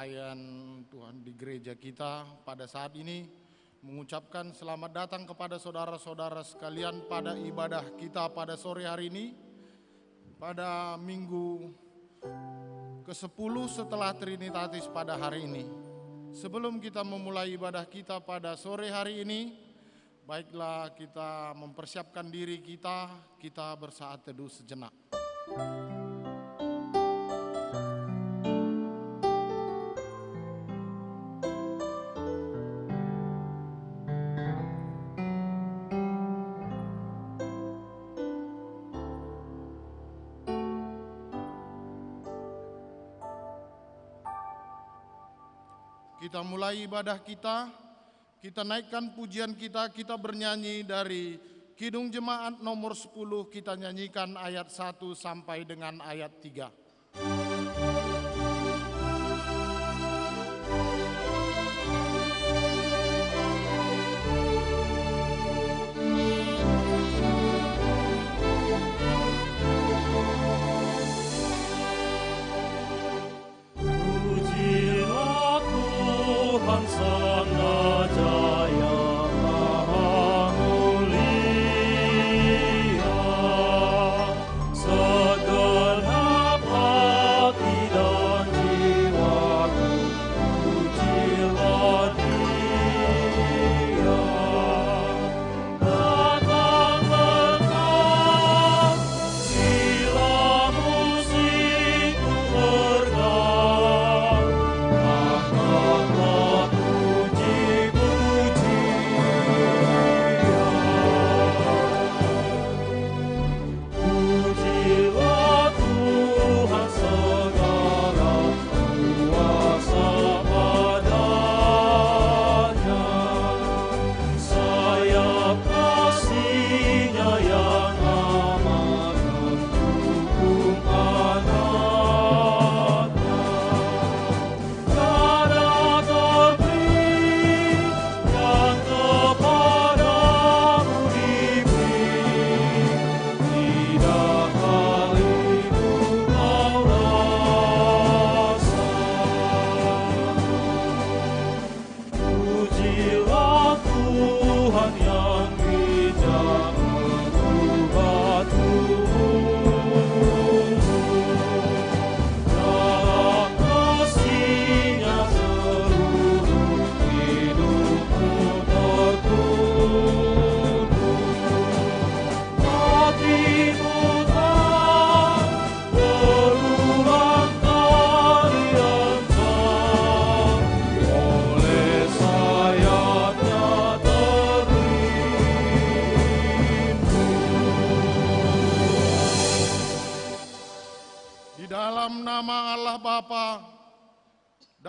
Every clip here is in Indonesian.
Pelayan Tuhan di gereja kita pada saat ini mengucapkan selamat datang kepada saudara-saudara sekalian pada ibadah kita pada sore hari ini, pada minggu ke-10 setelah Trinitatis pada hari ini. Sebelum kita memulai ibadah kita pada sore hari ini, baiklah kita mempersiapkan diri kita bersaat teduh sejenak. Kita mulai ibadah kita naikkan pujian kita bernyanyi dari Kidung Jemaat nomor 10, kita nyanyikan ayat 1 sampai dengan ayat 3.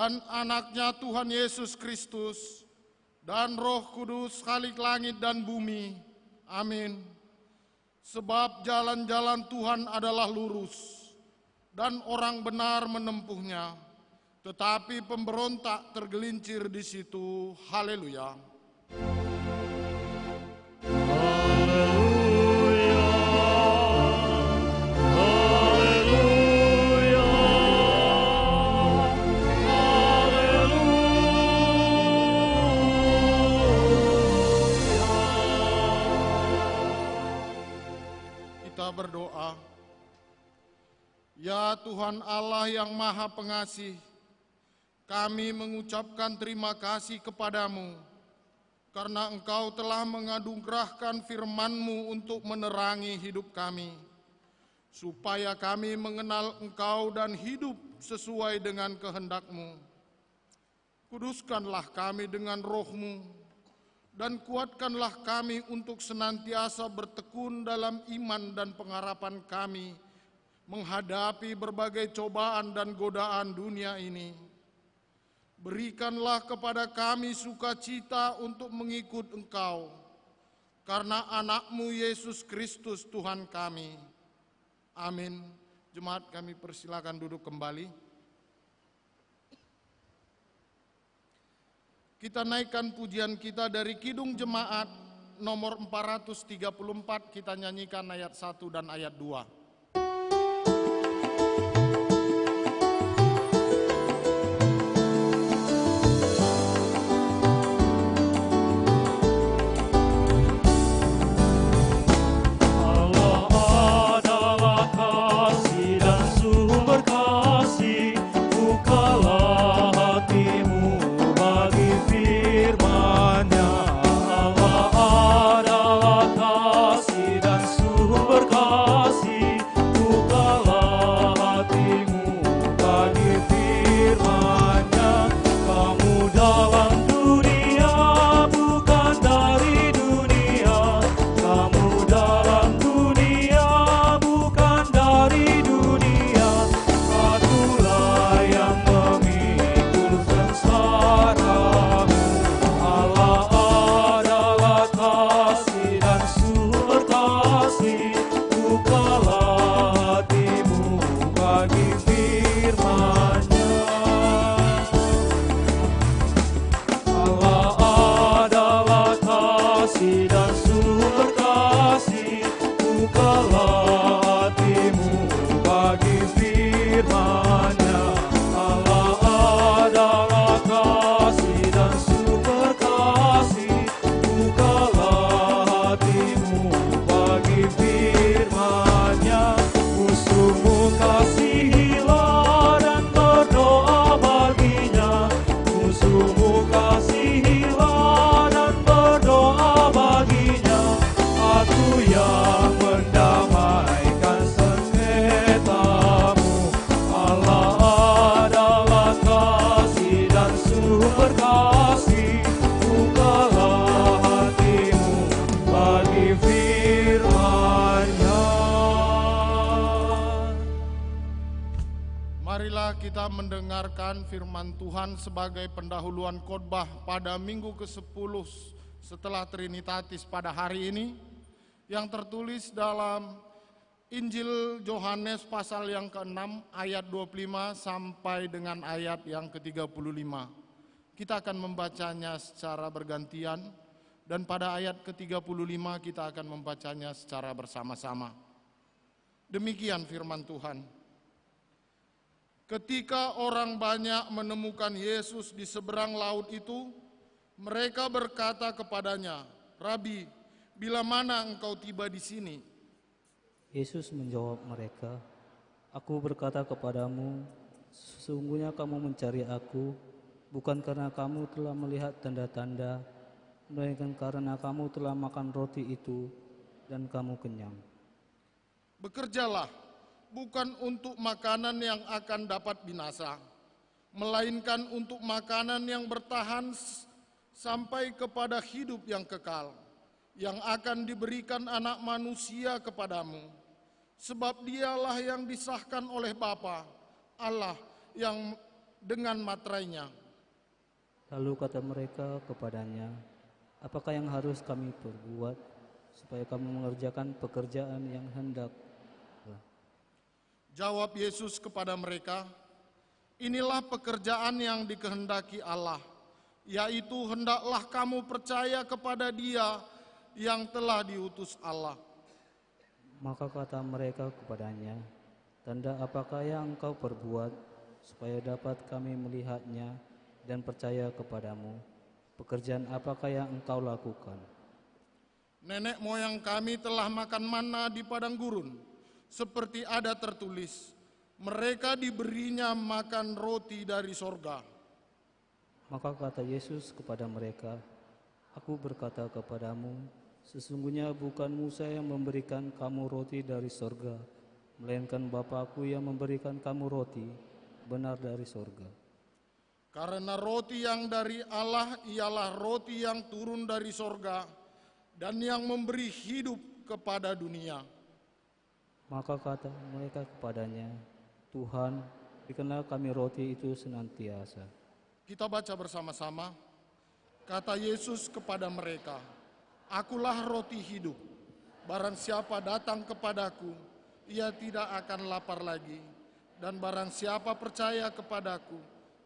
Dan anaknya Tuhan Yesus Kristus dan Roh Kudus Khalik langit dan bumi. Amin. Sebab jalan-jalan Tuhan adalah lurus dan orang benar menempuhnya, tetapi pemberontak tergelincir di situ. Haleluya. Berdoa. Ya Tuhan Allah yang Maha Pengasih, kami mengucapkan terima kasih kepadamu karena Engkau telah menganugerahkan firman-Mu untuk menerangi hidup kami, supaya kami mengenal Engkau dan hidup sesuai dengan kehendak-Mu. Kuduskanlah kami dengan Roh-Mu, dan kuatkanlah kami untuk senantiasa bertekun dalam iman dan pengharapan kami menghadapi berbagai cobaan dan godaan dunia ini. Berikanlah kepada kami sukacita untuk mengikut Engkau, karena anak-Mu Yesus Kristus Tuhan kami. Amin. Jemaat, kami persilakan duduk kembali. Kita naikkan pujian kita dari Kidung Jemaat nomor 434, kita nyanyikan ayat 1 dan ayat 2. kita mendengarkan firman Tuhan sebagai pendahuluan khotbah pada minggu ke-10 setelah Trinitatis pada hari ini, yang tertulis dalam Injil Yohanes pasal yang ke-6 ayat 25 sampai dengan ayat yang ke-35. Kita akan membacanya secara bergantian, dan pada ayat ke-35 kita akan membacanya secara bersama-sama. Demikian firman Tuhan. Ketika orang banyak menemukan Yesus di seberang laut itu, mereka berkata kepadanya, "Rabi, bila mana engkau tiba di sini?" Yesus menjawab mereka, "Aku berkata kepadamu, sesungguhnya kamu mencari aku, bukan karena kamu telah melihat tanda-tanda, melainkan karena kamu telah makan roti itu dan kamu kenyang. Bekerjalah, bukan untuk makanan yang akan dapat binasa, melainkan untuk makanan yang bertahan sampai kepada hidup yang kekal, yang akan diberikan Anak Manusia kepadamu. Sebab dialah yang disahkan oleh Bapa, Allah yang dengan materainya." Lalu kata mereka kepadanya, "Apakah yang harus kami perbuat supaya kamu mengerjakan pekerjaan yang hendak?" Jawab Yesus kepada mereka, "Inilah pekerjaan yang dikehendaki Allah, yaitu hendaklah kamu percaya kepada Dia yang telah diutus Allah." Maka kata mereka kepadanya, "Tanda apakah yang engkau perbuat supaya dapat kami melihatnya dan percaya kepadamu? Pekerjaan apakah yang engkau lakukan?" "Nenek moyang kami telah makan manna di padang gurun, seperti ada tertulis, mereka diberinya makan roti dari sorga." Maka kata Yesus kepada mereka, "Aku berkata kepadamu, sesungguhnya bukan Musa yang memberikan kamu roti dari sorga, melainkan Bapa-Ku yang memberikan kamu roti benar dari sorga. Karena roti yang dari Allah ialah roti yang turun dari sorga dan yang memberi hidup kepada dunia." Maka kata mereka kepadanya, "Tuhan, berikanlah kami roti itu senantiasa." Kita baca bersama-sama. Kata Yesus kepada mereka, "Akulah roti hidup. Barang siapa datang kepadaku, ia tidak akan lapar lagi. Dan barang siapa percaya kepadaku,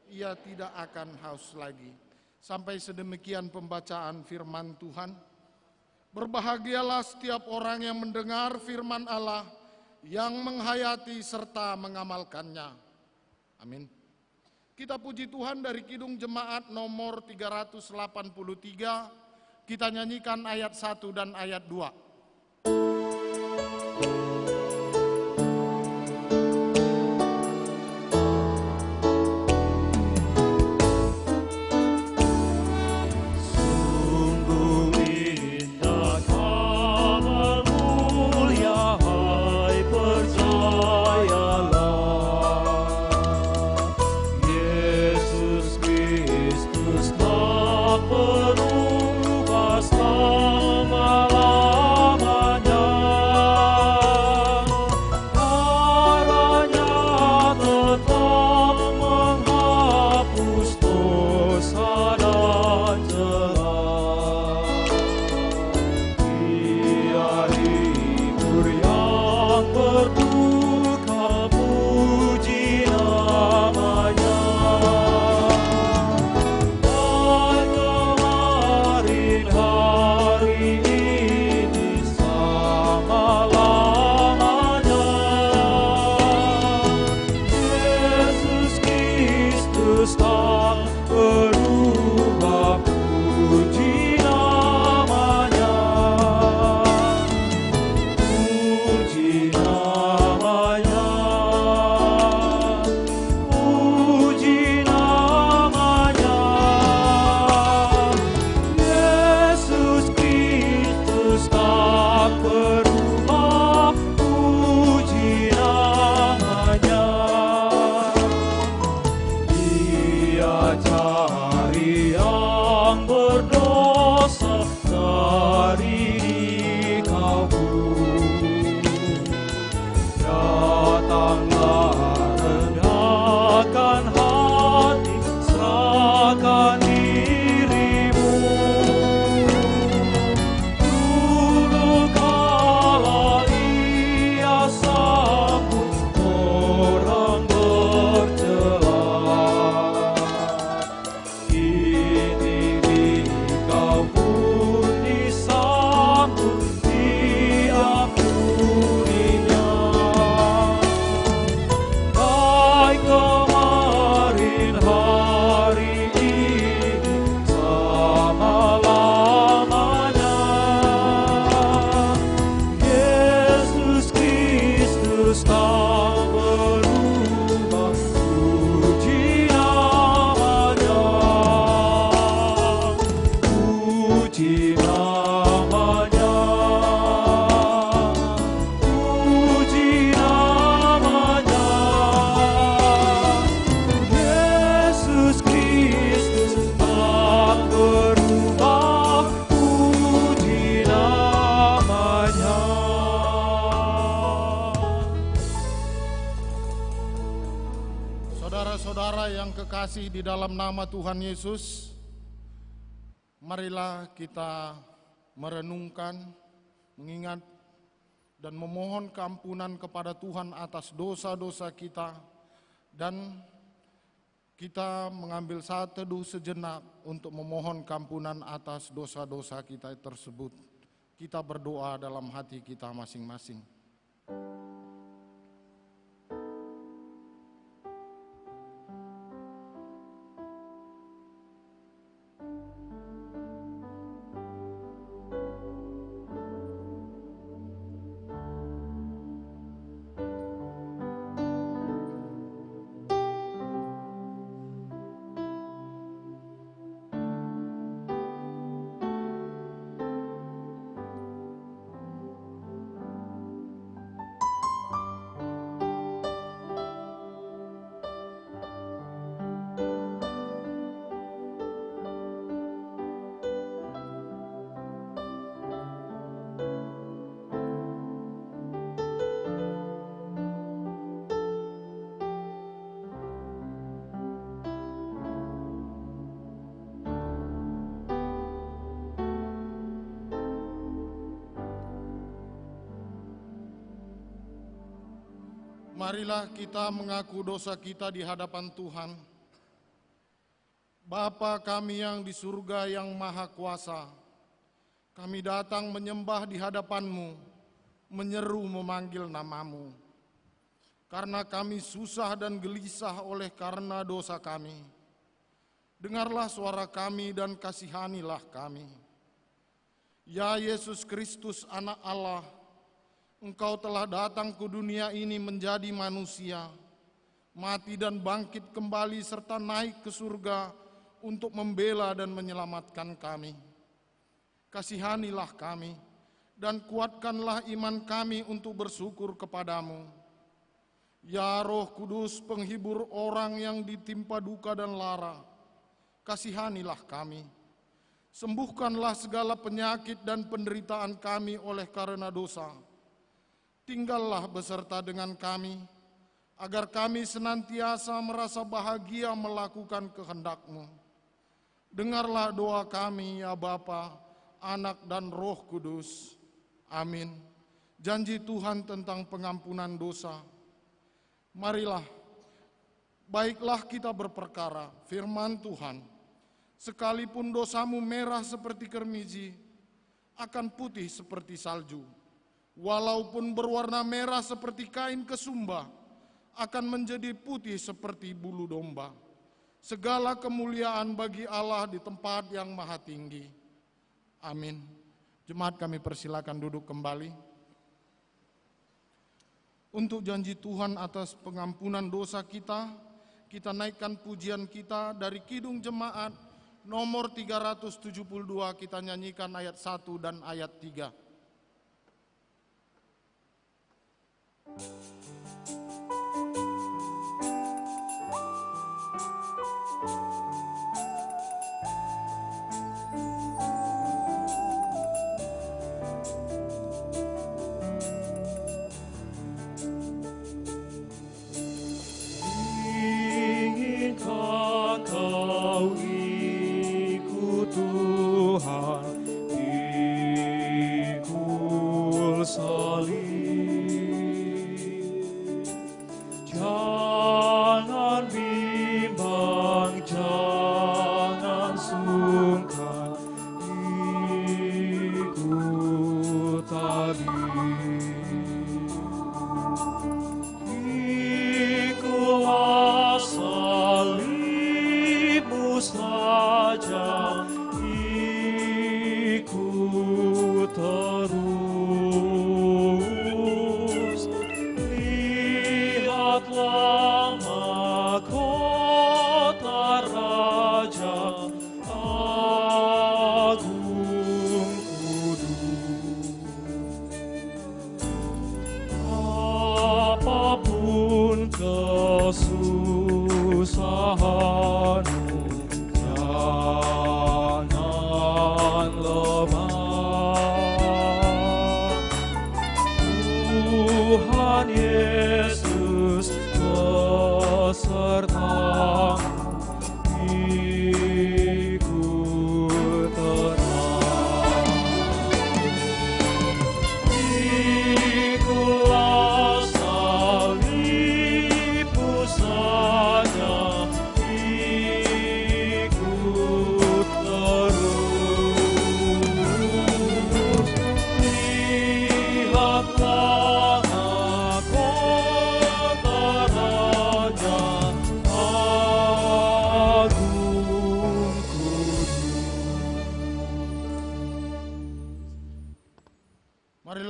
ia tidak akan haus lagi." Sampai sedemikian pembacaan firman Tuhan. Berbahagialah setiap orang yang mendengar firman Allah, yang menghayati serta mengamalkannya. Amin. Kita puji Tuhan dari Kidung Jemaat nomor 383. Kita nyanyikan ayat 1 dan ayat 2. kasih di dalam nama Tuhan Yesus, marilah kita merenungkan, mengingat, dan memohon keampunan kepada Tuhan atas dosa-dosa kita, dan kita mengambil saat teduh sejenak untuk memohon keampunan atas dosa-dosa kita tersebut. Kita berdoa dalam hati kita masing-masing. Marilah kita mengaku dosa kita di hadapan Tuhan. Bapa kami yang di surga yang maha kuasa, kami datang menyembah di hadapan-Mu, menyeru memanggil nama-Mu. Karena kami susah dan gelisah oleh karena dosa kami. Dengarlah suara kami dan kasihanilah kami. Ya Yesus Kristus, Anak Allah, Engkau telah datang ke dunia ini menjadi manusia, mati dan bangkit kembali serta naik ke surga untuk membela dan menyelamatkan kami. Kasihanilah kami dan kuatkanlah iman kami untuk bersyukur kepadamu. Ya Roh Kudus, penghibur orang yang ditimpa duka dan lara, kasihanilah kami. Sembuhkanlah segala penyakit dan penderitaan kami oleh karena dosa. Tinggallah beserta dengan kami, agar kami senantiasa merasa bahagia melakukan kehendak-Mu. Dengarlah doa kami, ya Bapa, Anak, dan Roh Kudus. Amin. Janji Tuhan tentang pengampunan dosa. Marilah, baiklah kita berperkara, firman Tuhan. Sekalipun dosamu merah seperti kermiji, akan putih seperti salju. Walaupun berwarna merah seperti kain kesumba, akan menjadi putih seperti bulu domba. Segala kemuliaan bagi Allah di tempat yang maha tinggi. Amin. Jemaat kami persilakan duduk kembali. Untuk janji Tuhan atas pengampunan dosa kita, kita naikkan pujian kita dari Kidung Jemaat nomor 372, kita nyanyikan ayat 1 dan ayat 3. Inginkah kau ikut Tuhan, pikul salib,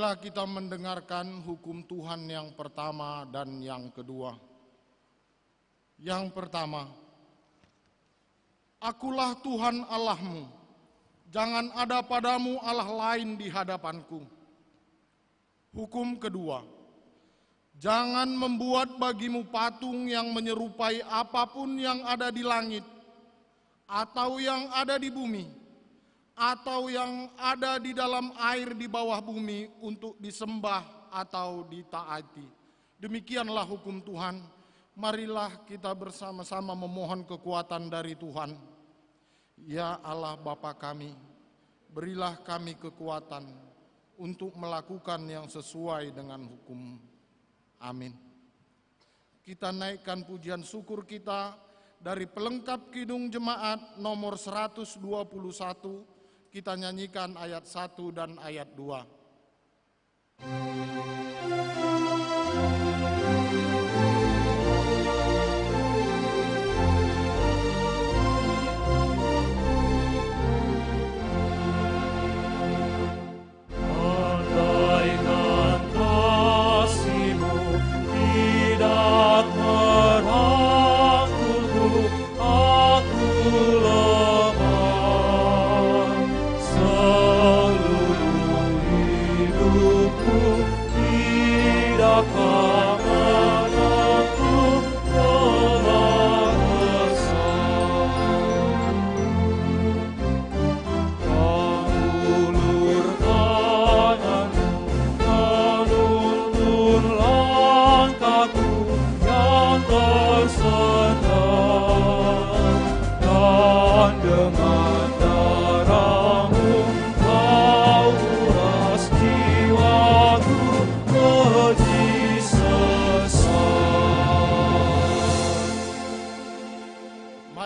Marilah kita mendengarkan hukum Tuhan yang pertama dan yang kedua. Yang pertama, Akulah Tuhan Allahmu, jangan ada padamu Allah lain di hadapanku. Hukum kedua, jangan membuat bagimu patung yang menyerupai apapun yang ada di langit, atau yang ada di bumi, atau yang ada di dalam air di bawah bumi untuk disembah atau ditaati. Demikianlah hukum Tuhan. Marilah kita bersama-sama memohon kekuatan dari Tuhan. Ya Allah Bapa kami, berilah kami kekuatan untuk melakukan yang sesuai dengan hukum. Amin. Kita naikkan pujian syukur kita dari pelengkap Kidung Jemaat nomor 121. Kita nyanyikan ayat 1 dan ayat 2.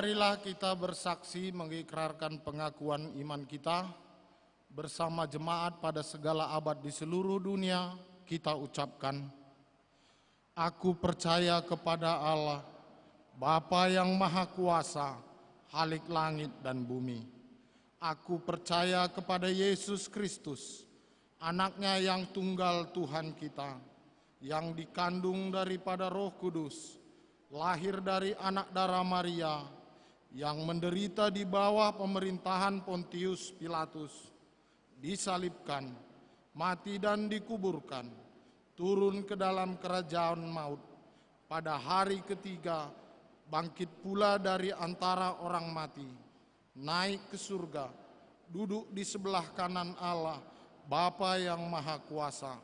Marilah kita bersaksi mengikrarkan pengakuan iman kita bersama jemaat pada segala abad di seluruh dunia. Kita ucapkan, Aku percaya kepada Allah, Bapa yang Maha Kuasa, Khalik langit dan bumi. Aku percaya kepada Yesus Kristus, Anaknya yang tunggal Tuhan kita, yang dikandung daripada Roh Kudus, lahir dari anak darah Maria, yang menderita di bawah pemerintahan Pontius Pilatus, disalibkan, mati dan dikuburkan, turun ke dalam kerajaan maut, pada hari ketiga bangkit pula dari antara orang mati, naik ke surga, duduk di sebelah kanan Allah, Bapa yang Maha Kuasa,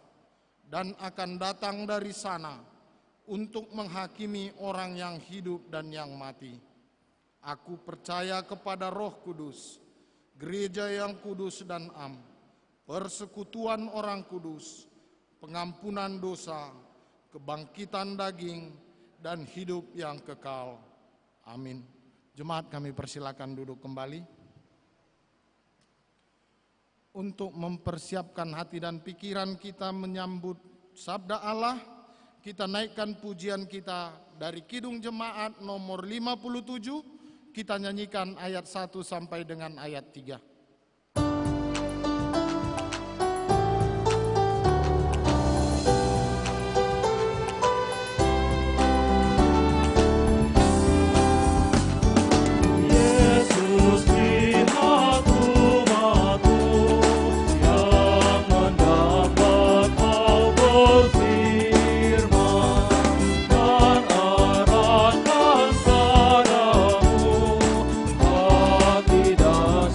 dan akan datang dari sana untuk menghakimi orang yang hidup dan yang mati. Aku percaya kepada Roh Kudus, gereja yang kudus dan am, persekutuan orang kudus, pengampunan dosa, kebangkitan daging, dan hidup yang kekal. Amin. Jemaat, kami persilakan duduk kembali. Untuk mempersiapkan hati dan pikiran kita menyambut sabda Allah, kita naikkan pujian kita dari Kidung Jemaat nomor 57. Kita nyanyikan ayat 1 sampai dengan ayat 3.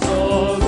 Soul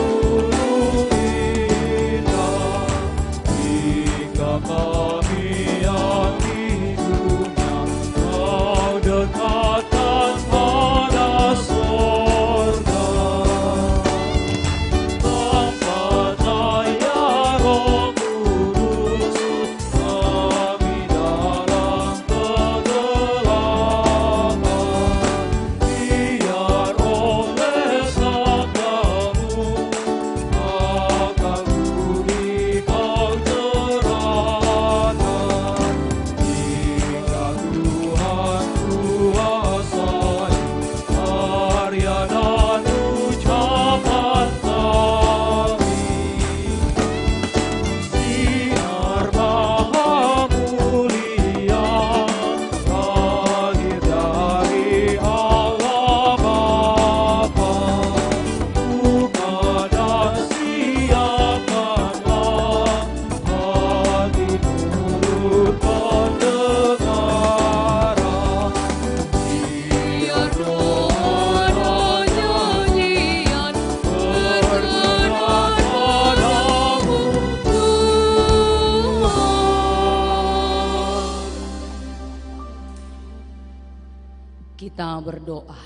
berdoa.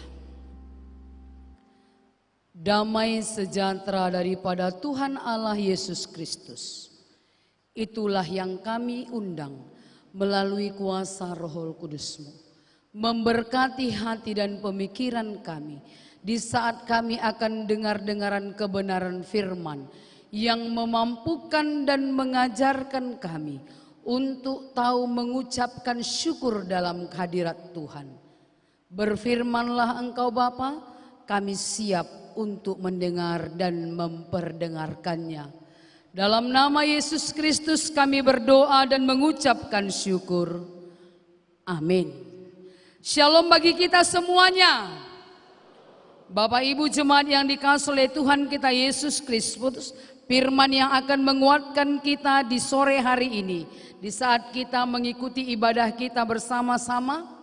Damai sejahtera daripada Tuhan Allah Yesus Kristus, itulah yang kami undang melalui kuasa Roh Kudus-Mu, memberkati hati dan pemikiran kami di saat kami akan dengar-dengaran kebenaran firman yang memampukan dan mengajarkan kami untuk tahu mengucapkan syukur dalam hadirat Tuhan. Berfirmanlah Engkau Bapa, kami siap untuk mendengar dan memperdengarkannya. Dalam nama Yesus Kristus kami berdoa dan mengucapkan syukur. Amin. Shalom bagi kita semuanya. Bapak Ibu jemaat yang dikasihi oleh Tuhan kita Yesus Kristus, firman yang akan menguatkan kita di sore hari ini, di saat kita mengikuti ibadah kita bersama-sama.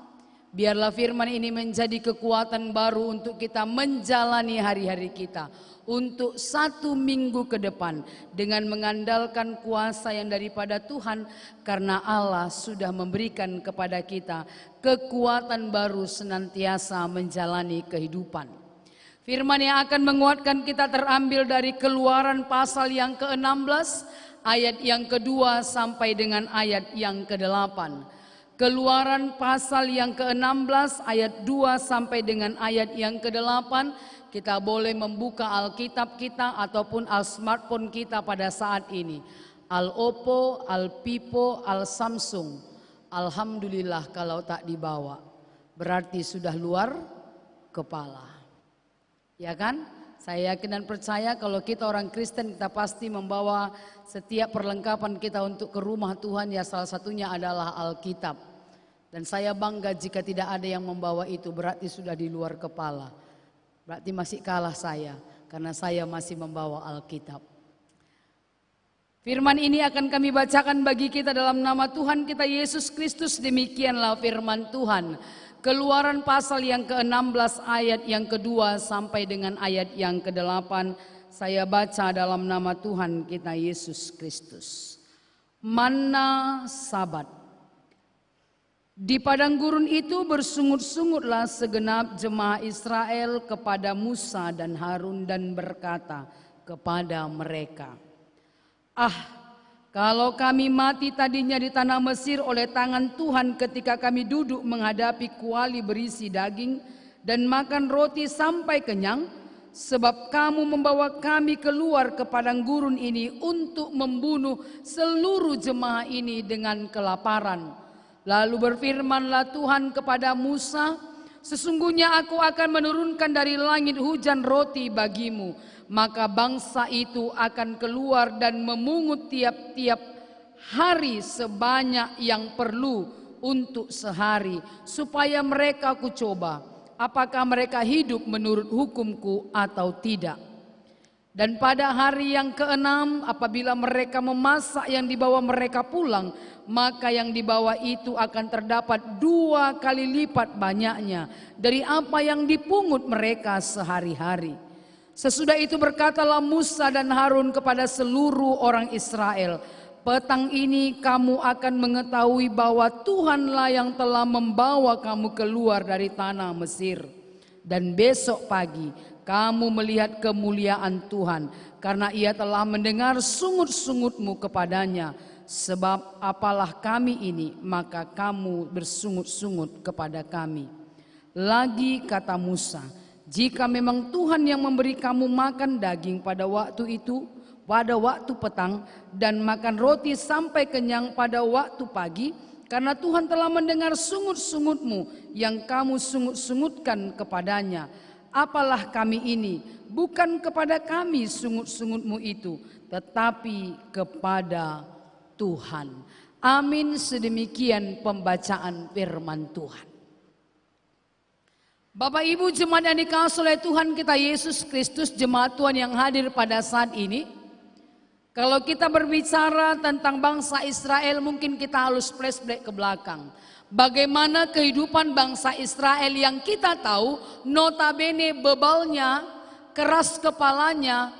Biarlah firman ini menjadi kekuatan baru untuk kita menjalani hari-hari kita untuk 1 minggu ke depan dengan mengandalkan kuasa yang daripada Tuhan, karena Allah sudah memberikan kepada kita kekuatan baru senantiasa menjalani kehidupan. Firman yang akan menguatkan kita terambil dari Keluaran pasal yang ke-16 ayat yang kedua sampai dengan ayat yang ke-8. Keluaran pasal yang ke-16 ayat 2 sampai dengan ayat yang ke-8. Kita boleh membuka Alkitab kita ataupun smartphone kita pada saat ini. Al-Oppo, Al-Pipo, Al-Samsung. Alhamdulillah kalau tak dibawa, berarti sudah luar kepala. Ya kan? Saya yakin dan percaya kalau kita orang Kristen, kita pasti membawa setiap perlengkapan kita untuk ke rumah Tuhan, ya salah satunya adalah Alkitab. Dan saya bangga jika tidak ada yang membawa itu, berarti sudah di luar kepala. Berarti masih kalah saya, karena saya masih membawa Alkitab. Firman ini akan kami bacakan bagi kita dalam nama Tuhan kita Yesus Kristus. Demikianlah firman Tuhan. Keluaran pasal yang ke-16 ayat yang kedua sampai dengan ayat yang ke-8. Saya baca dalam nama Tuhan kita Yesus Kristus. Manna Sabat. Di padang gurun itu bersungut-sungutlah segenap jemaah Israel kepada Musa dan Harun dan berkata kepada mereka, kalau kami mati tadinya di tanah Mesir oleh tangan Tuhan ketika kami duduk menghadapi kuali berisi daging dan makan roti sampai kenyang, sebab kamu membawa kami keluar ke padang gurun ini untuk membunuh seluruh jemaah ini dengan kelaparan. Lalu berfirmanlah Tuhan kepada Musa, sesungguhnya aku akan menurunkan dari langit hujan roti bagimu, maka bangsa itu akan keluar dan memungut tiap-tiap hari sebanyak yang perlu untuk sehari, supaya mereka kucoba apakah mereka hidup menurut hukumku atau tidak. Dan pada hari yang ke-6 apabila mereka memasak yang dibawa mereka pulang, maka yang dibawa itu akan terdapat 2 kali lipat banyaknya dari apa yang dipungut mereka sehari-hari. Sesudah itu berkatalah Musa dan Harun kepada seluruh orang Israel, petang ini kamu akan mengetahui bahwa Tuhanlah yang telah membawa kamu keluar dari tanah Mesir. Dan besok pagi kamu melihat kemuliaan Tuhan, karena ia telah mendengar sungut-sungutmu kepadanya. Sebab apalah kami ini, maka kamu bersungut-sungut kepada kami. Lagi kata Musa, jika memang Tuhan yang memberi kamu makan daging pada waktu itu, pada waktu petang, dan makan roti sampai kenyang pada waktu pagi, karena Tuhan telah mendengar sungut-sungutmu yang kamu sungut-sungutkan kepadanya. Apalah kami ini, bukan kepada kami sungut-sungutmu itu, tetapi kepada Tuhan. Amin. Sedemikian pembacaan firman Tuhan. Bapak Ibu jemaat yang dikasihi oleh Tuhan kita Yesus Kristus, jemaat Tuhan yang hadir pada saat ini. Kalau kita berbicara tentang bangsa Israel, mungkin kita harus flashback ke belakang. Bagaimana kehidupan bangsa Israel yang kita tahu notabene bebalnya, keras kepalanya,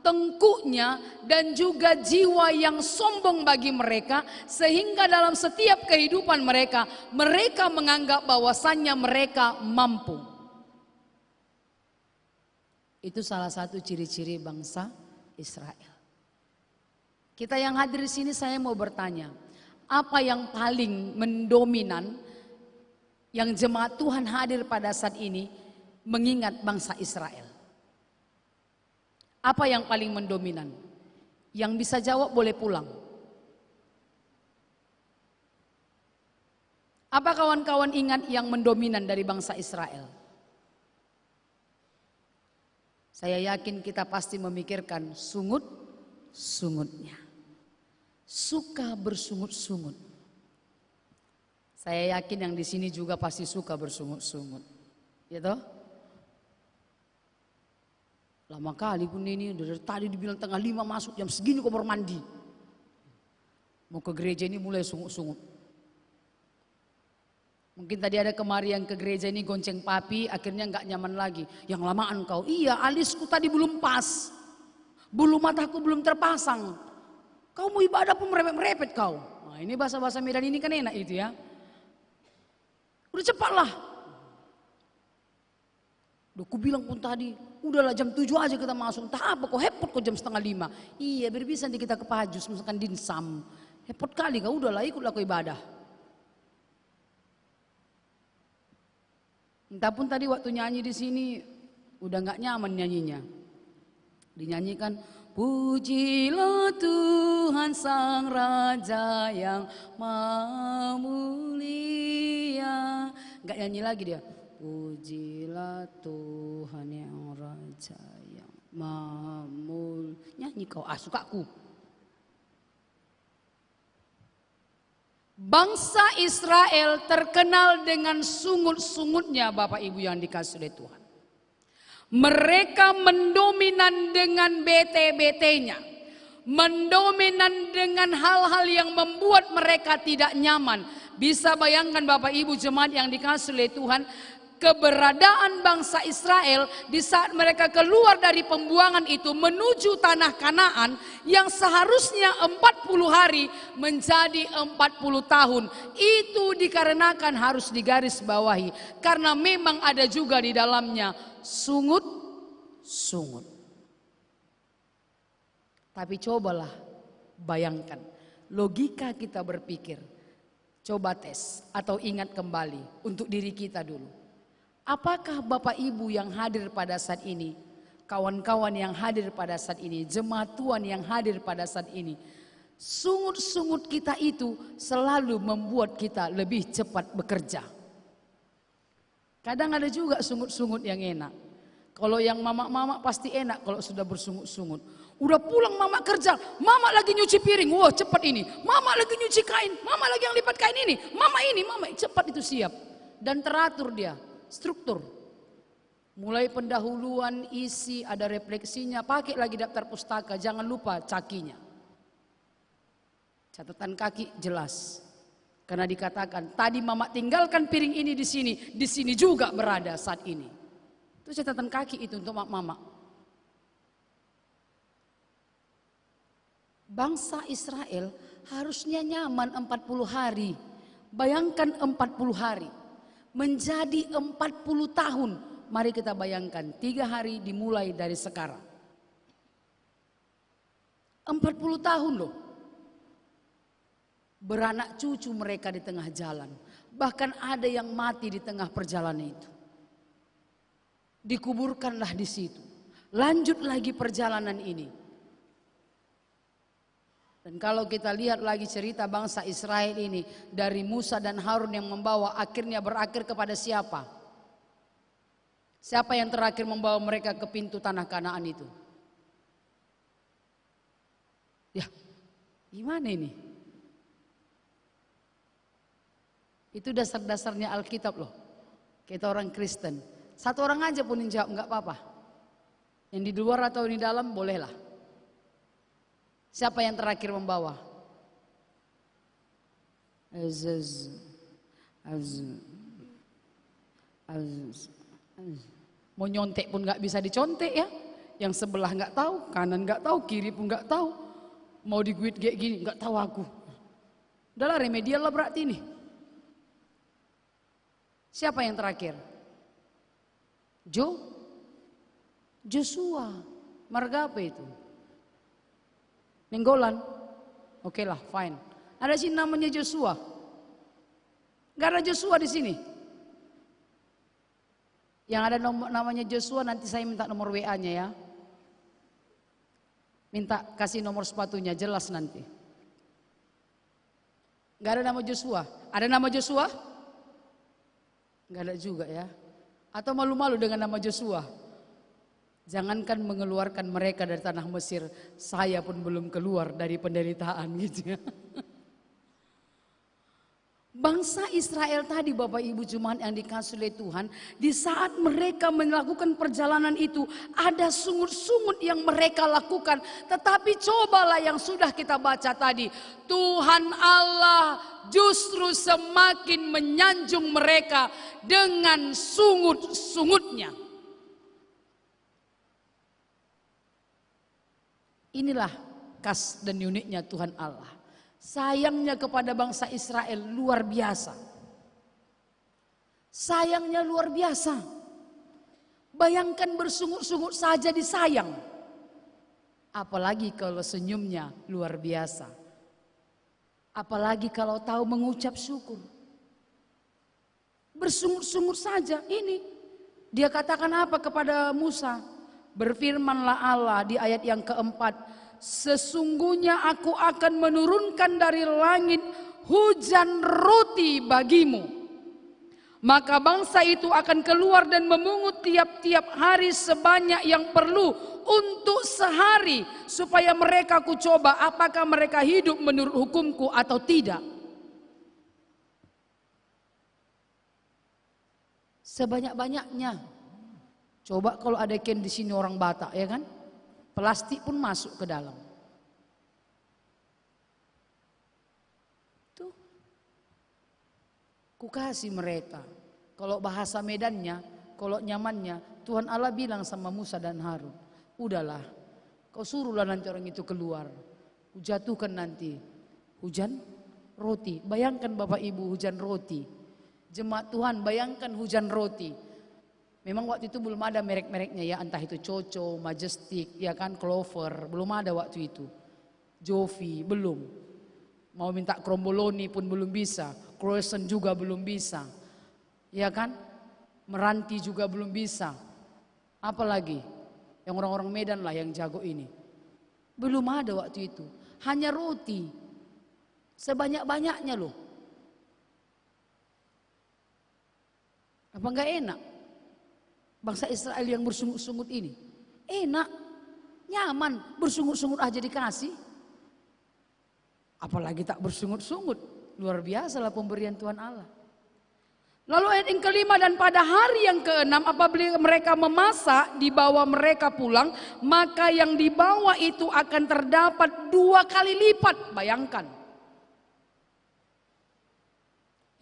tengkuknya, dan juga jiwa yang sombong bagi mereka, sehingga dalam setiap kehidupan mereka, mereka menganggap bahwasannya mereka mampu. Itu salah satu ciri-ciri bangsa Israel. Kita yang hadir di sini, saya mau bertanya, apa yang paling mendominan yang jemaat Tuhan hadir pada saat ini mengingat bangsa Israel? Apa yang paling mendominan? Yang bisa jawab boleh pulang. Apa kawan-kawan ingat yang mendominan dari bangsa Israel? Saya yakin kita pasti memikirkan sungut-sungutnya. Suka bersungut-sungut. Saya yakin yang di sini juga pasti suka bersungut-sungut. Ya toh? Lama kali pun ini, dari tadi dibilang tengah 5 masuk, jam segini kamar mandi. Mau ke gereja ini mulai sungut-sungut. Mungkin tadi ada kemari yang ke gereja ini gonceng papi, akhirnya nggak nyaman lagi. Yang lamaan kau, iya alisku tadi belum pas. Bulu mataku belum terpasang. Kau mau ibadah pun merepet-merepet kau. Nah ini bahasa-bahasa Medan ini kan enak itu ya. Udah cepatlah. Udah ku bilang pun tadi, udahlah jam 7 aja kita masuk. Entah apa kok hepot kok jam setengah 5. Iya biar bisa nanti kita ke Pajus masakan dinsam. Hepot kali kau, udahlah ikutlah kau ibadah. Entah pun tadi waktu nyanyi di sini udah nggak nyaman nyanyinya. Dinyanyikan, pujilah Tuhan Sang Raja yang Maha Mulia. Nggak nyanyi lagi dia. Pujilah Tuhan yang Raja yang Maha Mulia. Nyanyi kau, sukaku. Bangsa Israel terkenal dengan sungut-sungutnya Bapak Ibu yang dikasihi oleh Tuhan. Mereka mendominan dengan bete-betenya. Mendominan dengan hal-hal yang membuat mereka tidak nyaman. Bisa bayangkan Bapak Ibu jemaat yang dikasihi oleh Tuhan, keberadaan bangsa Israel di saat mereka keluar dari pembuangan itu menuju tanah Kanaan yang seharusnya 40 hari menjadi 40 tahun. Itu dikarenakan harus digarisbawahi karena memang ada juga di dalamnya sungut-sungut. Tapi cobalah bayangkan, logika kita berpikir, coba tes atau ingat kembali untuk diri kita dulu. Apakah Bapak Ibu yang hadir pada saat ini, kawan-kawan yang hadir pada saat ini, jemaat Tuhan yang hadir pada saat ini, sungut-sungut kita itu selalu membuat kita lebih cepat bekerja. Kadang ada juga sungut-sungut yang enak. Kalau yang mama-mama pasti enak kalau sudah bersungut-sungut. Udah pulang mama kerja, mama lagi nyuci piring, wah cepat ini. Mama lagi nyuci kain, mama lagi yang lipat kain ini. Mama cepat itu siap. Dan teratur dia. Struktur, mulai pendahuluan, isi, ada refleksinya, pakai lagi daftar pustaka, jangan lupa cakinya. Catatan kaki jelas, karena dikatakan tadi mama tinggalkan piring ini di sini juga berada saat ini. Itu catatan kaki itu untuk mama. Bangsa Israel harusnya nyaman 40 hari, bayangkan 40 hari. Menjadi 40 tahun. Mari kita bayangkan 3 hari dimulai dari sekarang. 40 tahun loh. Beranak cucu mereka di tengah jalan. Bahkan ada yang mati di tengah perjalanan itu. Dikuburkanlah di situ. Lanjut lagi perjalanan ini. Dan kalau kita lihat lagi cerita bangsa Israel ini, dari Musa dan Harun yang membawa, akhirnya berakhir kepada siapa? Siapa yang terakhir membawa mereka ke pintu tanah Kanaan itu? Ya, gimana ini? Itu dasar-dasarnya Alkitab loh. Kita orang Kristen. Satu orang aja pun yang jawab, enggak apa-apa. Yang di luar atau di dalam bolehlah. Siapa yang terakhir membawa? Mau nyontek pun gak bisa dicontek ya. Yang sebelah nggak tahu, kanan nggak tahu, kiri pun nggak tahu. Mau diguit kayak gini, nggak tahu aku. Udahlah remedial lah berarti ini. Siapa yang terakhir? Joshua. Marga apa itu? Nenggolan. Oke lah, fine. Ada sih namanya Joshua. Gak ada Joshua di sini. Yang ada namanya Joshua nanti saya minta nomor WA-nya ya. Minta kasih nomor sepatunya, jelas nanti. Gak ada nama Joshua. Ada nama Joshua? Gak ada juga ya. Atau malu-malu dengan nama Joshua. Jangankan mengeluarkan mereka dari tanah Mesir, saya pun belum keluar dari penderitaan gitu ya. Bangsa Israel tadi Bapak Ibu Jemaat yang dikasihi oleh Tuhan, di saat mereka melakukan perjalanan itu ada sungut-sungut yang mereka lakukan. Tetapi cobalah yang sudah kita baca tadi, Tuhan Allah justru semakin menyanjung mereka dengan sungut-sungutnya. Inilah khas dan uniknya Tuhan Allah. Sayangnya kepada bangsa Israel luar biasa. Sayangnya luar biasa. Bayangkan bersungut-sungut saja disayang. Apalagi kalau senyumnya luar biasa. Apalagi kalau tahu mengucap syukur. Bersungut-sungut saja ini. Dia katakan apa kepada Musa? Berfirmanlah Allah di ayat yang keempat, sesungguhnya aku akan menurunkan dari langit hujan roti bagimu. Maka bangsa itu akan keluar dan memungut tiap-tiap hari sebanyak yang perlu untuk sehari, supaya mereka ku coba apakah mereka hidup menurut hukumku atau tidak. Sebanyak-banyaknya. Coba kalau ada ikan di sini orang Batak ya kan, plastik pun masuk ke dalam. Tuh, ku kasih mereka. Kalau bahasa Medannya, kalau nyamannya, Tuhan Allah bilang sama Musa dan Harun, udahlah, kau suruhlah nanti orang itu keluar. Ku jatuhkan nanti hujan roti. Bayangkan Bapak Ibu hujan roti. Jemaat Tuhan bayangkan hujan roti. Memang waktu itu belum ada merek-mereknya ya, entah itu Coco, Majestic, ya kan, Clover, belum ada waktu itu. Jovi, belum. Mau minta kromboloni pun belum bisa, croissant juga belum bisa. Ya kan, meranti juga belum bisa. Apalagi, yang orang-orang Medan lah yang jago ini. Belum ada waktu itu, hanya roti. Sebanyak-banyaknya loh. Apa enggak enak? Bangsa Israel yang bersungut-sungut ini enak, nyaman, bersungut-sungut aja dikasih. Apalagi tak bersungut-sungut, luar biasa lah pemberian Tuhan Allah. Lalu ayat yang kelima, dan pada hari yang keenam apabila mereka memasak dibawa mereka pulang, maka yang dibawa itu akan terdapat 2 kali lipat. Bayangkan,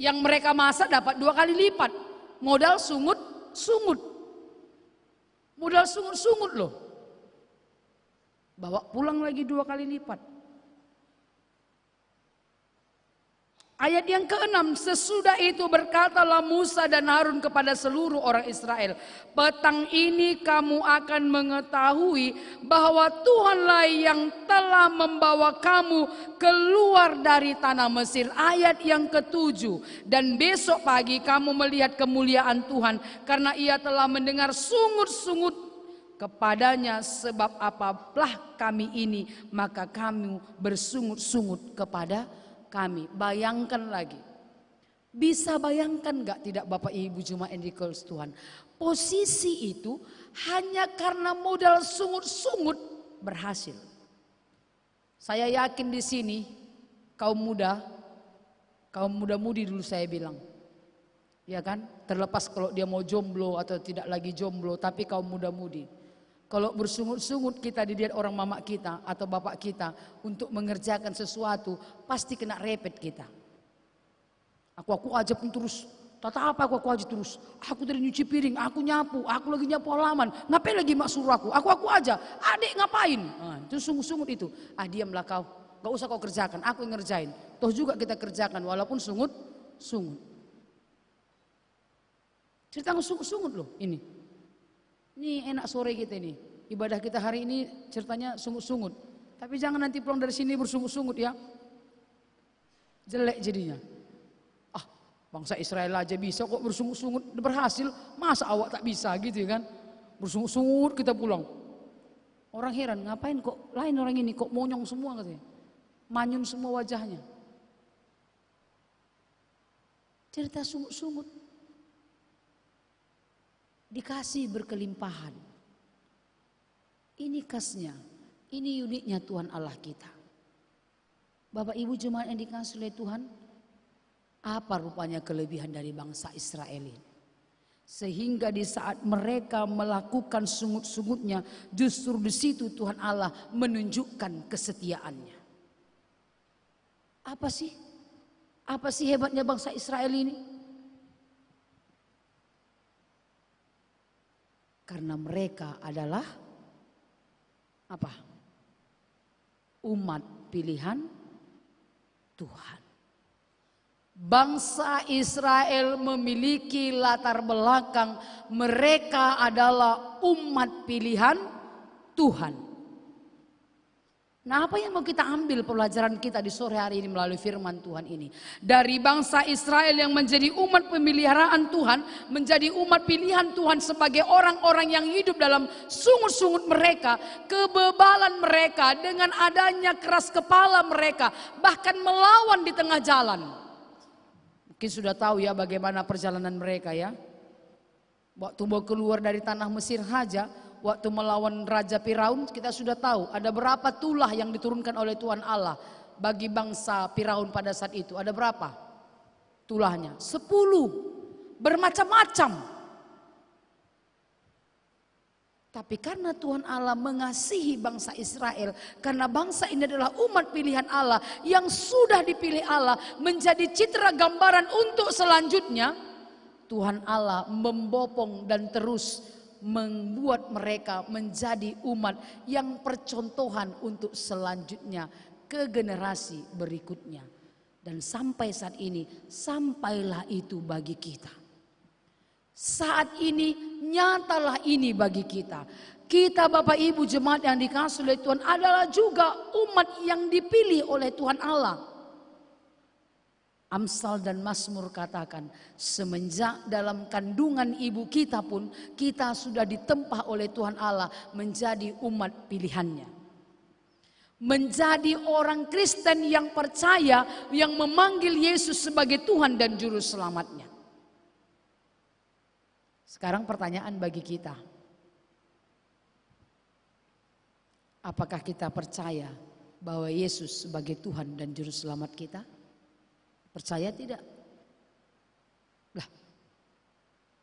yang mereka masak dapat 2 kali lipat, modal sungut-sungut. Modal sungut-sungut loh. Bawa pulang lagi 2 kali lipat. Ayat yang keenam, sesudah itu berkatalah Musa dan Harun kepada seluruh orang Israel, petang ini kamu akan mengetahui bahwa Tuhanlah yang telah membawa kamu keluar dari tanah Mesir. Ayat yang ke-7, dan besok pagi kamu melihat kemuliaan Tuhan, karena ia telah mendengar sungut-sungut kepadanya, sebab apalah kami ini, maka kamu bersungut-sungut kepada kami. Bayangkan lagi, bisa bayangkan gak tidak Bapak Ibu Jemaat yang dikasihi Tuhan, posisi itu hanya karena modal sungut-sungut berhasil. Saya yakin di sini kaum muda-mudi dulu saya bilang, ya kan, terlepas kalau dia mau jomblo atau tidak lagi jomblo, tapi kaum muda-mudi, kalau bersungut-sungut kita dilihat orang mama kita atau bapak kita untuk mengerjakan sesuatu, pasti kena repet kita. Aku aja pun terus Tata apa aku aja terus. Aku tadi nyuci piring, aku nyapu, aku lagi nyapu halaman. Ngapain lagi mak suruh aku? Aku aja. Adik ngapain? Nah, itu sungut-sungut itu. Diamlah kau. Gak usah kau kerjakan, aku yang ngerjain. Toh juga kita kerjakan walaupun sungut-sungut. Cerita sungut-sungut loh ini. Ini enak sore kita ini. Ibadah kita hari ini ceritanya sungut-sungut. Tapi jangan nanti pulang dari sini bersungut-sungut ya. Jelek jadinya. Bangsa Israel aja bisa kok bersungut-sungut berhasil, masa awak tak bisa gitu kan? Bersungut-sungut kita pulang. Orang heran, ngapain kok lain orang ini kok monyong semua katanya. Manyun semua wajahnya. Cerita sungut-sungut. Dikasih berkelimpahan. Ini khasnya, ini uniknya Tuhan Allah kita. Bapak Ibu jemaat yang dikasih oleh Tuhan, apa rupanya kelebihan dari bangsa Israel ini? Sehingga di saat mereka melakukan sungut-sungutnya, justru di situ Tuhan Allah menunjukkan kesetiaannya. Apa sih? Apa sih hebatnya bangsa Israel ini? Karena mereka adalah apa? Umat pilihan Tuhan. Bangsa Israel memiliki latar belakang, mereka adalah umat pilihan Tuhan. Nah, apa yang mau kita ambil pelajaran kita di sore hari ini melalui firman Tuhan ini? Dari bangsa Israel yang menjadi umat pemeliharaan Tuhan, menjadi umat pilihan Tuhan sebagai orang-orang yang hidup dalam sungut-sungut mereka, kebebalan mereka, dengan adanya keras kepala mereka, bahkan melawan di tengah jalan. Mungkin sudah tahu ya bagaimana perjalanan mereka ya. Waktu mau keluar dari tanah Mesir saja, waktu melawan Raja Firaun, kita sudah tahu ada berapa tulah yang diturunkan oleh Tuhan Allah bagi bangsa Firaun pada saat itu. Ada berapa tulahnya? 10, bermacam-macam. Tapi karena Tuhan Allah mengasihi bangsa Israel, karena bangsa ini adalah umat pilihan Allah yang sudah dipilih Allah menjadi citra gambaran untuk selanjutnya, Tuhan Allah membopong dan terus membuat mereka menjadi umat yang percontohan untuk selanjutnya ke generasi berikutnya. Dan sampai saat ini, sampailah itu bagi kita. Saat ini nyatalah ini bagi kita. Kita Bapak Ibu jemaat yang dikasihi oleh Tuhan adalah juga umat yang dipilih oleh Tuhan Allah. Amsal dan Mazmur katakan, semenjak dalam kandungan ibu kita pun kita sudah ditempah oleh Tuhan Allah menjadi umat pilihannya. Menjadi orang Kristen yang percaya, yang memanggil Yesus sebagai Tuhan dan Juru Selamatnya. Sekarang pertanyaan bagi kita. Apakah kita percaya bahwa Yesus sebagai Tuhan dan Juru Selamat kita? Percaya tidak? Lah,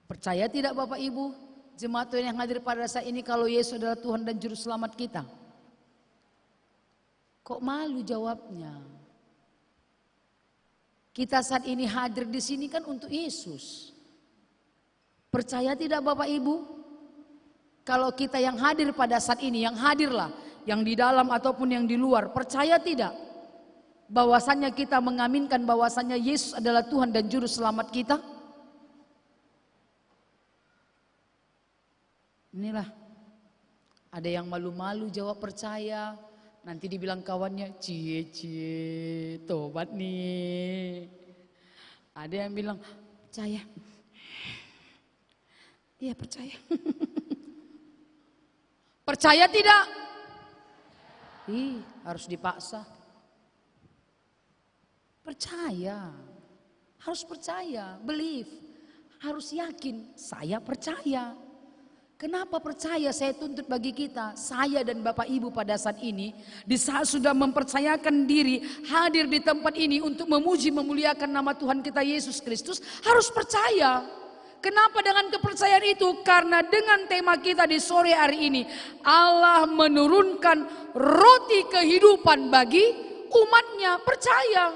percaya tidak Bapak Ibu? Jemaat Tuhan yang hadir pada saat ini kalau Yesus adalah Tuhan dan Juru Selamat kita? Kok malu jawabnya? Kita saat ini hadir di sini kan untuk Yesus. Percaya tidak Bapak Ibu? Kalau kita yang hadir pada saat ini, yang hadirlah, yang di dalam ataupun yang di luar, percaya tidak? Bahwasannya kita mengaminkan bahwasannya Yesus adalah Tuhan dan Juru Selamat kita? Inilah, ada yang malu-malu jawab percaya, nanti dibilang kawannya, cie, tobat nih. Ada yang bilang, percaya. Iya percaya. Percaya tidak? Harus dipaksa. Percaya. Harus percaya, believe. Harus yakin, saya percaya. Kenapa percaya saya tuntut bagi kita, saya dan Bapak Ibu pada saat ini, di saat sudah mempercayakan diri hadir di tempat ini untuk memuji memuliakan nama Tuhan kita Yesus Kristus, harus percaya. Kenapa dengan kepercayaan itu? Karena dengan tema kita di sore hari ini, Allah menurunkan roti kehidupan bagi umatnya. Percaya.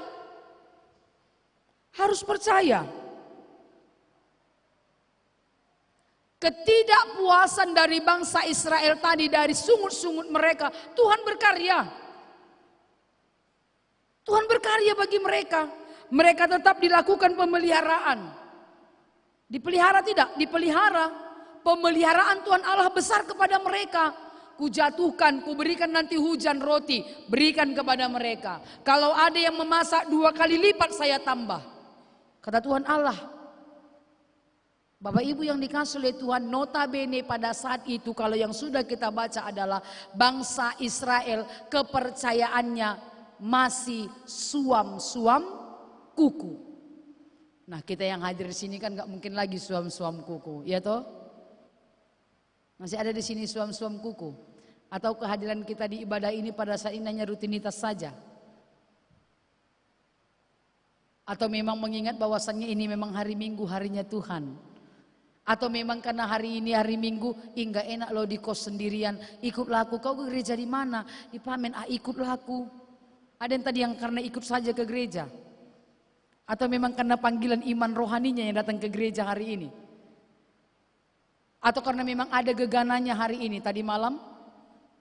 Harus percaya. ketidakpuasan dari bangsa Israel tadi, dari sungut-sungut mereka, Tuhan berkarya. Tuhan berkarya bagi mereka. Mereka tetap dilakukan pemeliharaan. Dipelihara tidak? Dipelihara. Pemeliharaan Tuhan Allah besar kepada mereka. Kujatuhkan, kuberikan nanti hujan roti, berikan kepada mereka. Kalau ada yang memasak 2 kali lipat saya tambah. Kata Tuhan Allah. Bapak Ibu yang dikasih oleh Tuhan, notabene pada saat itu kalau yang sudah kita baca adalah bangsa Israel kepercayaannya masih suam-suam kuku. Nah, kita yang hadir di sini kan nggak mungkin lagi suam-suam kuku, ya toh? Masih ada di sini suam-suam kuku? Atau kehadiran kita di ibadah ini pada saat ini hanya rutinitas saja? Atau memang mengingat bahwasannya ini memang hari Minggu, harinya Tuhan? Atau memang karena hari ini hari Minggu, enggak enak loh di kos sendirian, ikutlah aku. Kau ke gereja di mana? Di Pamen. Ikutlah aku. Ada yang tadi yang karena ikut saja ke gereja. Atau memang karena panggilan iman rohaninya yang datang ke gereja hari ini. Atau karena memang ada gegananya hari ini, tadi malam,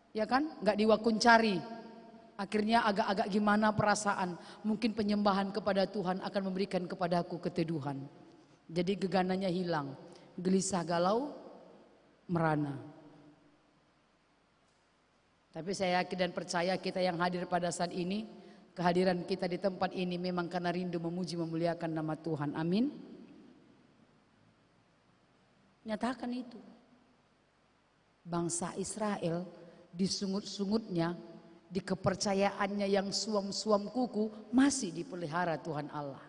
ya kan, nggak diwakuncari. Akhirnya agak-agak gimana perasaan, mungkin penyembahan kepada Tuhan akan memberikan kepadaku keteduhan. Jadi gegananya hilang, gelisah galau, merana. Tapi saya yakin dan percaya kita yang hadir pada saat ini, kehadiran kita di tempat ini memang karena rindu memuji memuliakan nama Tuhan. Amin. Nyatakan itu. Bangsa Israel disungut-sungutnya, di kepercayaannya yang suam-suam kuku masih dipelihara Tuhan Allah.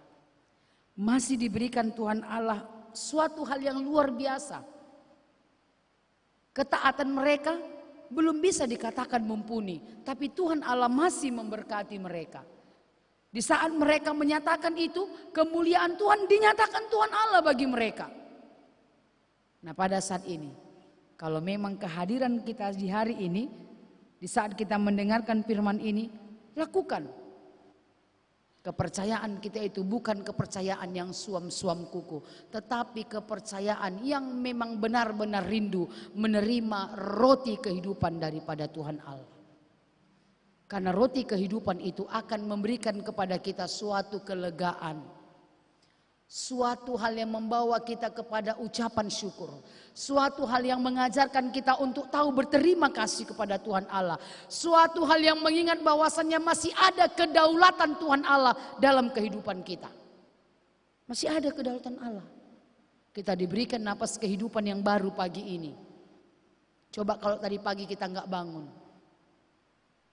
Masih diberikan Tuhan Allah suatu hal yang luar biasa. Ketaatan mereka belum bisa dikatakan mumpuni, tapi Tuhan Allah masih memberkati mereka. Di saat mereka menyatakan itu, kemuliaan Tuhan dinyatakan Tuhan Allah bagi mereka. Nah, pada saat ini, kalau memang kehadiran kita di hari ini, di saat kita mendengarkan firman ini, lakukan. Kepercayaan kita itu bukan kepercayaan yang suam-suam kuku, tetapi kepercayaan yang memang benar-benar rindu menerima roti kehidupan daripada Tuhan Allah. Karena roti kehidupan itu akan memberikan kepada kita suatu kelegaan, suatu hal yang membawa kita kepada ucapan syukur, suatu hal yang mengajarkan kita untuk tahu berterima kasih kepada Tuhan Allah, suatu hal yang mengingat bahwasannya masih ada kedaulatan Tuhan Allah dalam kehidupan kita. Masih ada kedaulatan Allah. Kita diberikan napas kehidupan yang baru pagi ini. Coba kalau tadi pagi kita nggak bangun,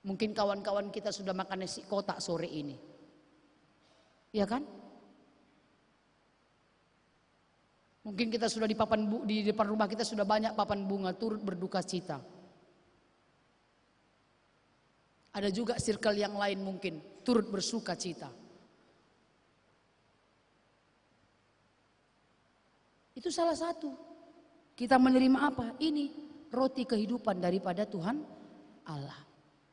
mungkin kawan-kawan kita sudah makan nasi kotak sore ini, ya kan? Mungkin kita sudah di depan rumah kita sudah banyak papan bunga turut berduka cita. Ada juga circle yang lain mungkin turut bersuka cita. Itu salah satu. Kita menerima apa? Ini roti kehidupan daripada Tuhan Allah.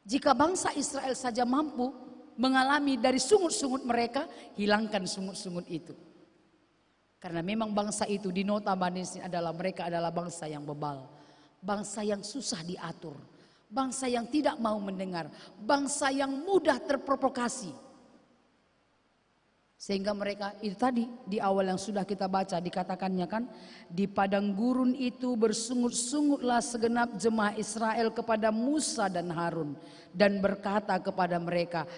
Jika bangsa Israel saja mampu mengalami dari sungut-sungut mereka, hilangkan sungut-sungut itu. Karena memang bangsa itu di notabene adalah mereka adalah bangsa yang bebal. Bangsa yang susah diatur. Bangsa yang tidak mau mendengar. Bangsa yang mudah terprovokasi. Sehingga mereka itu tadi di awal yang sudah kita baca dikatakannya kan. Di padang gurun itu bersungut-sungutlah segenap jemaah Israel kepada Musa dan Harun. Dan berkata kepada mereka,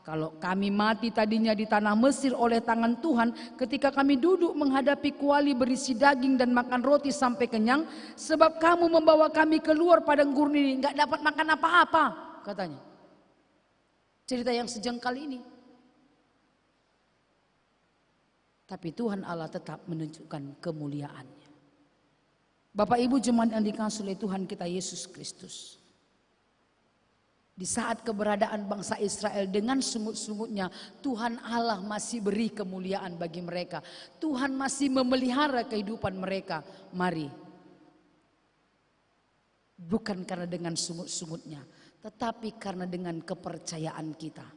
kalau kami mati tadinya di tanah Mesir oleh tangan Tuhan ketika kami duduk menghadapi kuali berisi daging dan makan roti sampai kenyang. Sebab kamu membawa kami keluar padang gurun ini gak dapat makan apa-apa katanya. Cerita yang sejengkal ini. Tapi Tuhan Allah tetap menunjukkan kemuliaannya. Bapak Ibu jemaat yang dikasihi oleh Tuhan kita Yesus Kristus. Di saat keberadaan bangsa Israel dengan sungut-sungutnya, Tuhan Allah masih beri kemuliaan bagi mereka. Tuhan masih memelihara kehidupan mereka. Mari. Bukan karena dengan sungut-sungutnya, tetapi karena dengan kepercayaan kita.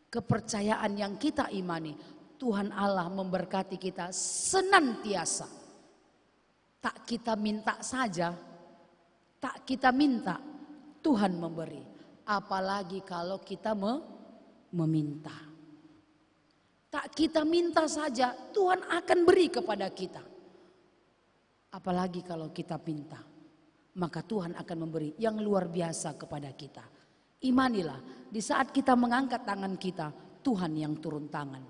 Kepercayaan yang kita imani, Tuhan Allah memberkati kita senantiasa. Tak kita minta saja, tak kita minta, Tuhan memberi. Apalagi kalau kita meminta. Tak kita minta saja, Tuhan akan beri kepada kita. Apalagi kalau kita minta, maka Tuhan akan memberi yang luar biasa kepada kita. Imanilah, di saat kita mengangkat tangan kita, Tuhan yang turun tangan.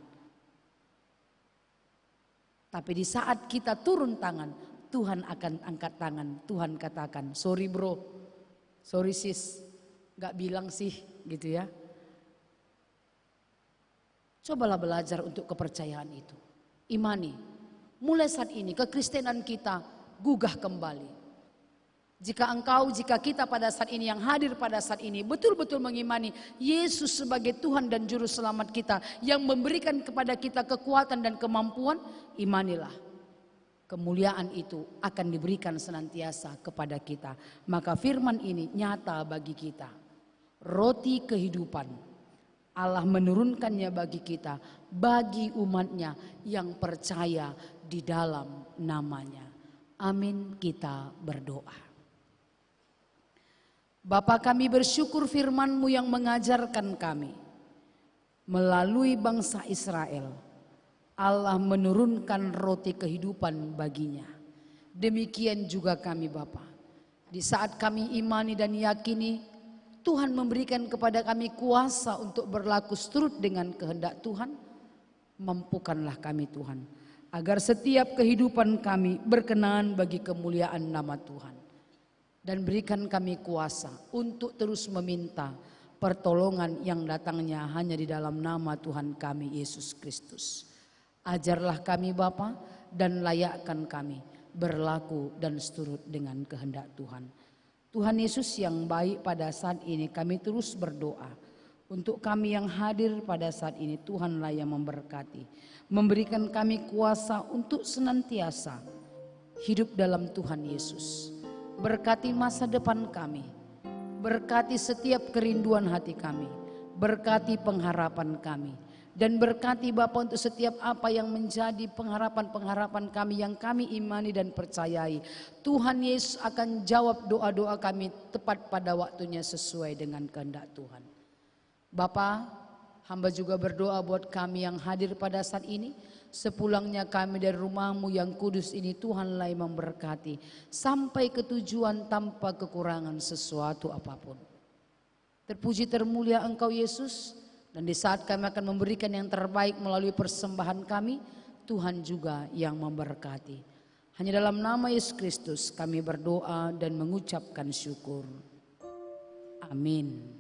Tapi di saat kita turun tangan, Tuhan akan angkat tangan. Tuhan katakan, sorry bro, sorry sis, gak bilang sih gitu ya. Cobalah belajar untuk kepercayaan itu. Imani, mulai saat ini kekristenan kita gugah kembali. Jika kita pada saat ini yang hadir pada saat ini betul-betul mengimani Yesus sebagai Tuhan dan Juru Selamat kita yang memberikan kepada kita kekuatan dan kemampuan, imanilah. Kemuliaan itu akan diberikan senantiasa kepada kita. Maka firman ini nyata bagi kita. Roti kehidupan. Allah menurunkannya bagi kita, bagi umatnya yang percaya di dalam namanya. Amin, kita berdoa. Bapa, kami bersyukur firman-Mu yang mengajarkan kami. Melalui bangsa Israel, Allah menurunkan roti kehidupan baginya. Demikian juga kami Bapa. Di saat kami imani dan yakini, Tuhan memberikan kepada kami kuasa untuk berlaku seturut dengan kehendak Tuhan. Mampukanlah kami Tuhan, agar setiap kehidupan kami berkenan bagi kemuliaan nama Tuhan. Dan berikan kami kuasa untuk terus meminta pertolongan yang datangnya hanya di dalam nama Tuhan kami Yesus Kristus. Ajarlah kami Bapa dan layakkan kami berlaku dan seturut dengan kehendak Tuhan. Tuhan Yesus yang baik, pada saat ini kami terus berdoa untuk kami yang hadir pada saat ini. Tuhanlah yang memberkati, memberikan kami kuasa untuk senantiasa hidup dalam Tuhan Yesus. Berkati masa depan kami, berkati setiap kerinduan hati kami, berkati pengharapan kami, dan berkati Bapa untuk setiap apa yang menjadi pengharapan-pengharapan kami yang kami imani dan percayai. Tuhan Yesus akan jawab doa-doa kami tepat pada waktunya sesuai dengan kehendak Tuhan. Bapa, hamba juga berdoa buat kami yang hadir pada saat ini. Sepulangnya kami dari rumah-Mu yang kudus ini, Tuhanlah yang memberkati sampai ke tujuan tanpa kekurangan sesuatu apapun. Terpuji termulia Engkau Yesus. Dan di saat kami akan memberikan yang terbaik melalui persembahan kami, Tuhan juga yang memberkati. Hanya dalam nama Yesus Kristus kami berdoa dan mengucapkan syukur. Amin.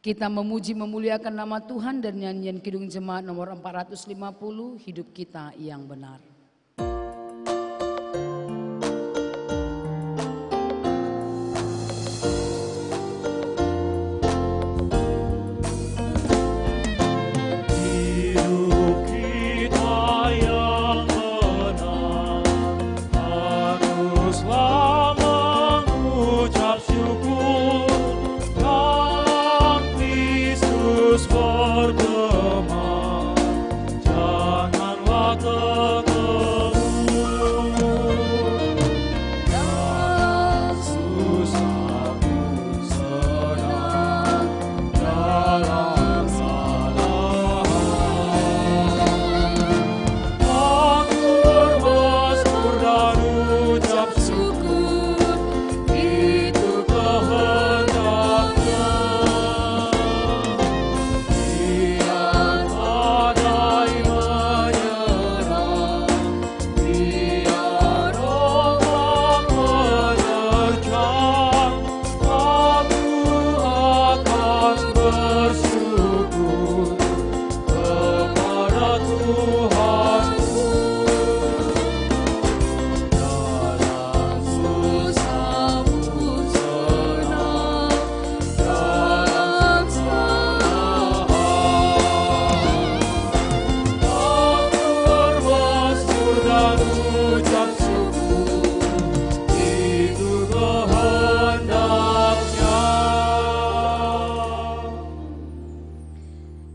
Kita memuji memuliakan nama Tuhan dan nyanyian Kidung Jemaat nomor 450, Hidup Kita Yang Benar. Bergema, janganlah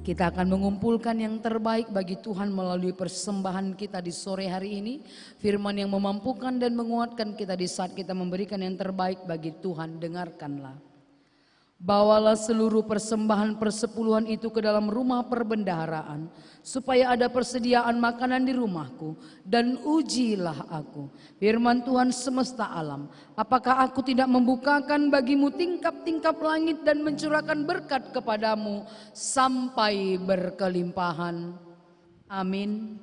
Kita akan mengumpulkan yang terbaik bagi Tuhan melalui persembahan kita di sore hari ini. Firman yang memampukan dan menguatkan kita di saat kita memberikan yang terbaik bagi Tuhan. Dengarkanlah. Bawalah seluruh persembahan persepuluhan itu ke dalam rumah perbendaharaan, supaya ada persediaan makanan di rumahku, dan ujilah aku. Firman Tuhan semesta alam, apakah aku tidak membukakan bagimu tingkap-tingkap langit dan mencurahkan berkat kepadamu sampai berkelimpahan. Amin.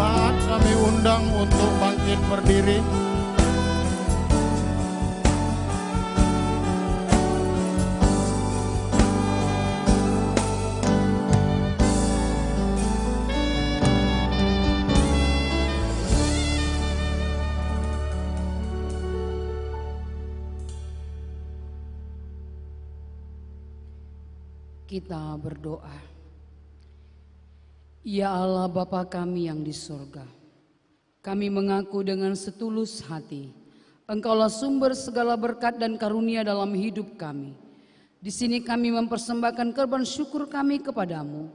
Jemaat kami undang untuk bangkit berdiri. Kita berdoa. Ya Allah Bapa kami yang di surga, kami mengaku dengan setulus hati, Engkaulah sumber segala berkat dan karunia dalam hidup kami. Di sini kami mempersembahkan korban syukur kami kepadamu.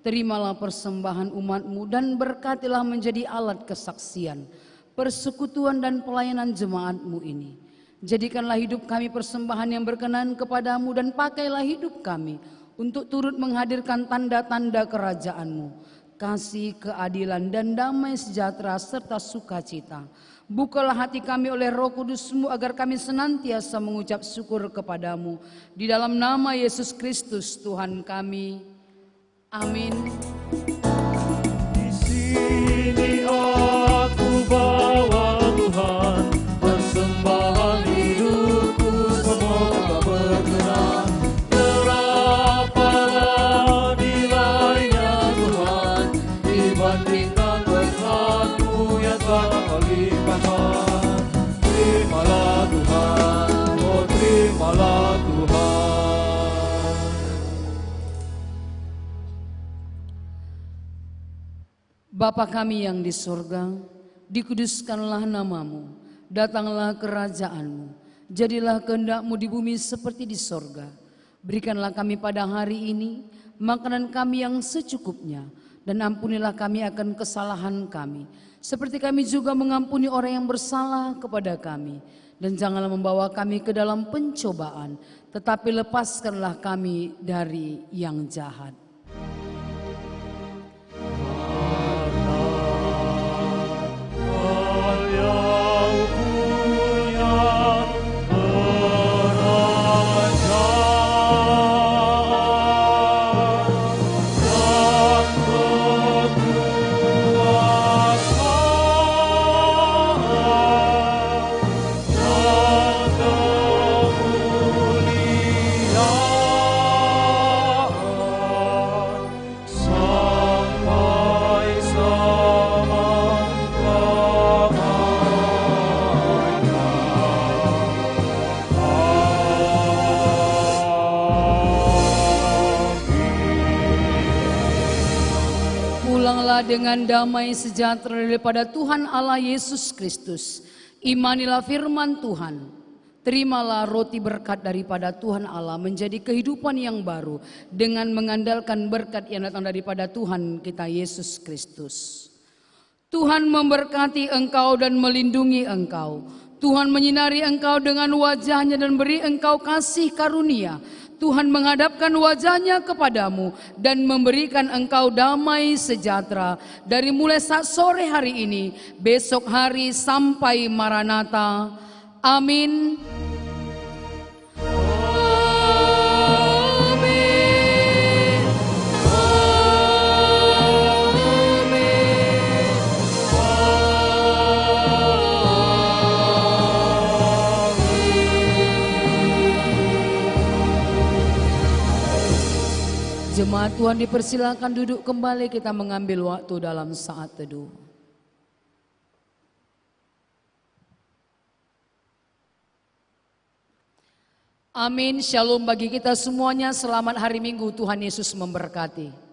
Terimalah persembahan umat-Mu dan berkatilah menjadi alat kesaksian, persekutuan dan pelayanan jemaat-Mu ini. Jadikanlah hidup kami persembahan yang berkenan kepadamu dan pakailah hidup kami untuk turut menghadirkan tanda-tanda kerajaan-Mu, kasih, keadilan, dan damai sejahtera serta sukacita. Bukalah hati kami oleh Roh Kudus-Mu agar kami senantiasa mengucap syukur kepadamu. Di dalam nama Yesus Kristus Tuhan kami. Amin. Di sini aku bawa Tuhan, persembahan hidupku semoga berkenan. Berapapun nilainya Tuhan, dibandingkan berkat-Mu yang tak terlimpahkan. Terimalah Tuhan, oh terimalah Tuhan. Bapa kami yang di surga, dikuduskanlah nama-Mu, datanglah kerajaan-Mu, jadilah kehendak-Mu di bumi seperti di surga. Berikanlah kami pada hari ini makanan kami yang secukupnya, dan ampunilah kami akan kesalahan kami, seperti kami juga mengampuni orang yang bersalah kepada kami. Dan janganlah membawa kami ke dalam pencobaan, tetapi lepaskanlah kami dari yang jahat. Dengan damai sejahtera daripada Tuhan Allah Yesus Kristus. Imanilah firman Tuhan. Terimalah roti berkat daripada Tuhan Allah menjadi kehidupan yang baru dengan mengandalkan berkat yang datang daripada Tuhan kita Yesus Kristus. Tuhan memberkati engkau dan melindungi engkau. Tuhan menyinari engkau dengan wajah-Nya dan beri engkau kasih karunia. Tuhan menghadapkan wajah-Nya kepadamu dan memberikan engkau damai sejahtera dari mulai saat sore hari ini, besok hari sampai Maranatha. Amin. Jemaat Tuhan dipersilakan duduk kembali, kita mengambil waktu dalam saat teduh. Amin, shalom bagi kita semuanya, selamat hari Minggu, Tuhan Yesus memberkati.